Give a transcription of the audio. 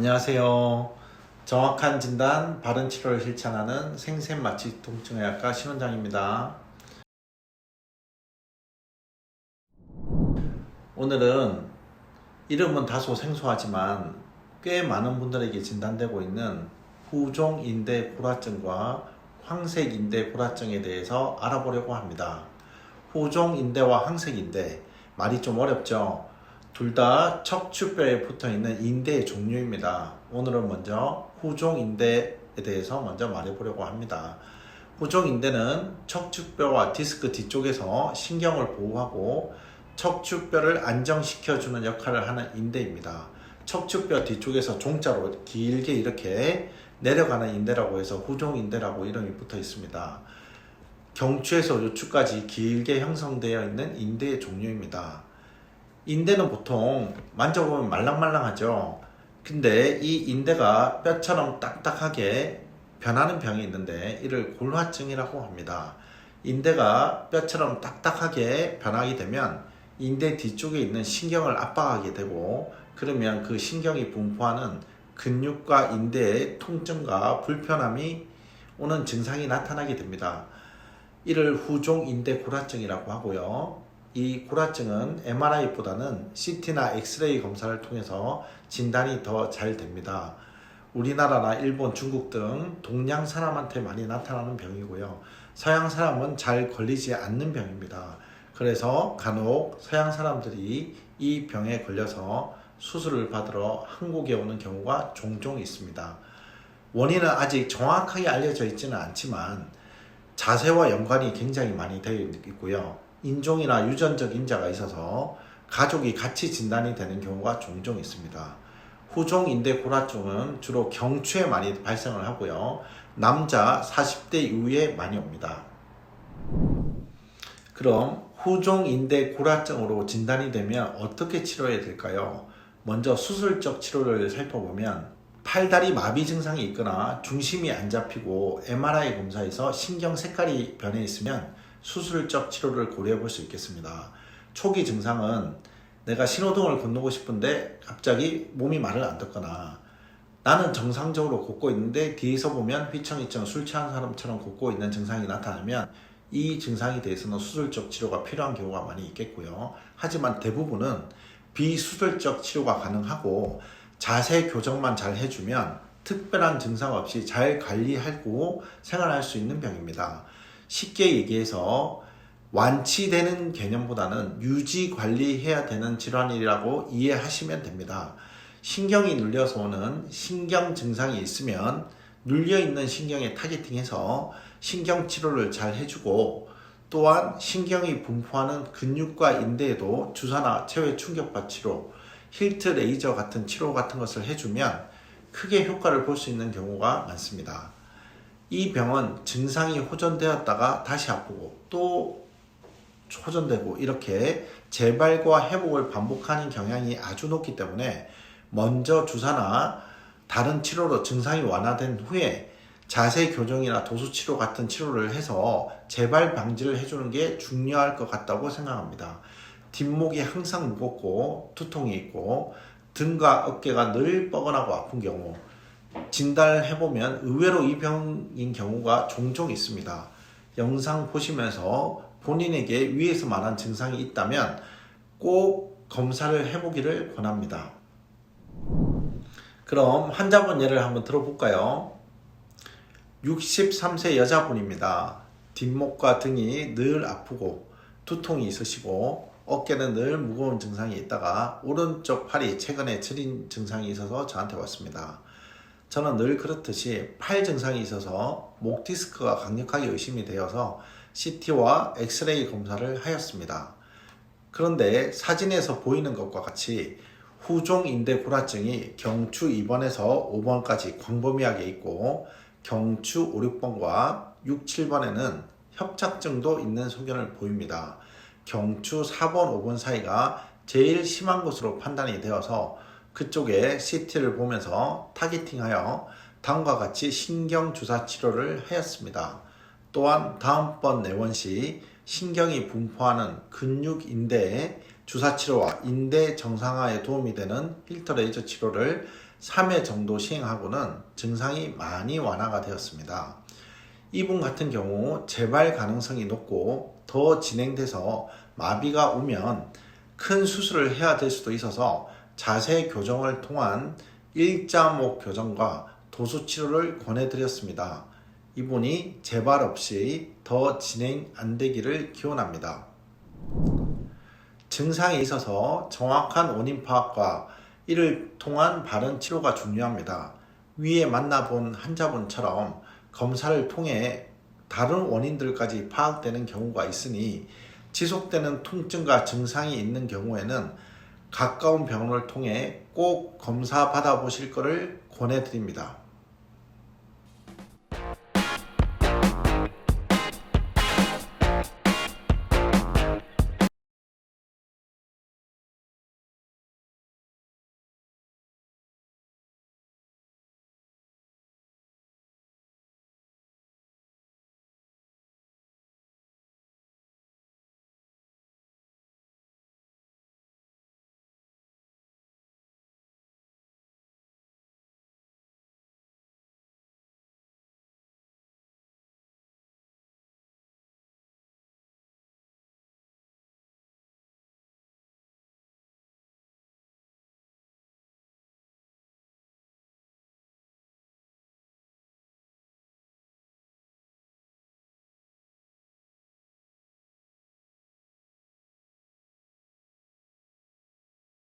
안녕하세요. 정확한 진단, 바른 치료를 실천하는 생생마취통증의학과 신원장입니다. 오늘은 이름은 다소 생소하지만 꽤 많은 분들에게 진단되고 있는 후종인대 골화증과 황색인대 골화증에 대해서 알아보려고 합니다. 후종인대와 황색인대, 말이 좀 어렵죠? 둘 다 척추뼈에 붙어있는 인대의 종류입니다. 오늘은 먼저 후종인대에 대해서 먼저 말해보려고 합니다. 후종인대는 척추뼈와 디스크 뒤쪽에서 신경을 보호하고 척추뼈를 안정시켜주는 역할을 하는 인대입니다. 척추뼈 뒤쪽에서 종자로 길게 이렇게 내려가는 인대라고 해서 후종인대라고 이름이 붙어 있습니다. 경추에서 요추까지 길게 형성되어 있는 인대의 종류입니다. 인대는 보통 만져보면 말랑말랑하죠. 근데 이 인대가 뼈처럼 딱딱하게 변하는 병이 있는데 이를 골화증이라고 합니다. 인대가 뼈처럼 딱딱하게 변하게 되면 인대 뒤쪽에 있는 신경을 압박하게 되고, 그러면 그 신경이 분포하는 근육과 인대의 통증과 불편함이 오는 증상이 나타나게 됩니다. 이를 후종인대 골화증이라고 하고요. 이 골화증은 MRI보다는 CT나 엑스레이 검사를 통해서 진단이 더 잘 됩니다. 우리나라나 일본, 중국 등 동양 사람한테 많이 나타나는 병이고요. 서양 사람은 잘 걸리지 않는 병입니다. 그래서 간혹 서양 사람들이 이 병에 걸려서 수술을 받으러 한국에 오는 경우가 종종 있습니다. 원인은 아직 정확하게 알려져 있지는 않지만 자세와 연관이 굉장히 많이 되어 있고요. 인종이나 유전적 인자가 있어서 가족이 같이 진단이 되는 경우가 종종 있습니다. 후종인대 골화증은 주로 경추에 많이 발생을 하고요. 남자 40대 이후에 많이 옵니다. 그럼 후종인대 골화증으로 진단이 되면 어떻게 치료해야 될까요? 먼저 수술적 치료를 살펴보면 팔다리 마비 증상이 있거나 중심이 안 잡히고 MRI 검사에서 신경 색깔이 변해 있으면 수술적 치료를 고려해 볼 수 있겠습니다. 초기 증상은 내가 신호등을 건너고 싶은데 갑자기 몸이 말을 안 듣거나, 나는 정상적으로 걷고 있는데 뒤에서 보면 휘청휘청 술 취한 사람처럼 걷고 있는 증상이 나타나면 이 증상에 대해서는 수술적 치료가 필요한 경우가 많이 있겠고요. 하지만 대부분은 비수술적 치료가 가능하고 자세 교정만 잘 해주면 특별한 증상 없이 잘 관리하고 생활할 수 있는 병입니다. 쉽게 얘기해서 완치되는 개념보다는 유지 관리해야 되는 질환이라고 이해하시면 됩니다. 신경이 눌려서 오는 신경 증상이 있으면 눌려있는 신경에 타겟팅해서 신경 치료를 잘 해주고, 또한 신경이 분포하는 근육과 인대에도 주사나 체외 충격파 치료, 힐트 레이저 같은 치료 같은 것을 해주면 크게 효과를 볼 수 있는 경우가 많습니다. 이 병은 증상이 호전되었다가 다시 아프고 또 호전되고 이렇게 재발과 회복을 반복하는 경향이 아주 높기 때문에 먼저 주사나 다른 치료로 증상이 완화된 후에 자세 교정이나 도수 치료 같은 치료를 해서 재발 방지를 해주는 게 중요할 것 같다고 생각합니다. 뒷목이 항상 무겁고 두통이 있고 등과 어깨가 늘 뻐근하고 아픈 경우, 진단을 해보면 의외로 이 병인 경우가 종종 있습니다. 영상 보시면서 본인에게 위에서 말한 증상이 있다면 꼭 검사를 해보기를 권합니다. 그럼 환자분 예를 한번 들어볼까요? 63세 여자분입니다. 뒷목과 등이 늘 아프고 두통이 있으시고 어깨는 늘 무거운 증상이 있다가 오른쪽 팔이 최근에 저린 증상이 있어서 저한테 왔습니다. 저는 늘 그렇듯이 팔 증상이 있어서 목 디스크가 강력하게 의심이 되어서 CT와 엑스레이 검사를 하였습니다. 그런데 사진에서 보이는 것과 같이 후종인대 골화증이 경추 2번에서 5번까지 광범위하게 있고 경추 5, 6번과 6, 7번에는 협착증도 있는 소견을 보입니다. 경추 4번, 5번 사이가 제일 심한 것으로 판단이 되어서 그쪽에 CT를 보면서 타겟팅하여 다음과 같이 신경주사 치료를 하였습니다. 또한 다음번 내원 시 신경이 분포하는 근육 인대의 주사 치료와 인대 정상화에 도움이 되는 필터 레이저 치료를 3회 정도 시행하고는 증상이 많이 완화가 되었습니다. 이분 같은 경우 재발 가능성이 높고 더 진행돼서 마비가 오면 큰 수술을 해야 될 수도 있어서 자세 교정을 통한 일자목 교정과 도수 치료를 권해드렸습니다. 이분이 재발 없이 더 진행 안 되기를 기원합니다. 증상에 있어서 정확한 원인 파악과 이를 통한 바른 치료가 중요합니다. 위에 만나본 환자분처럼 검사를 통해 다른 원인들까지 파악되는 경우가 있으니 지속되는 통증과 증상이 있는 경우에는 가까운 병원을 통해 꼭 검사 받아보실 것을 권해드립니다.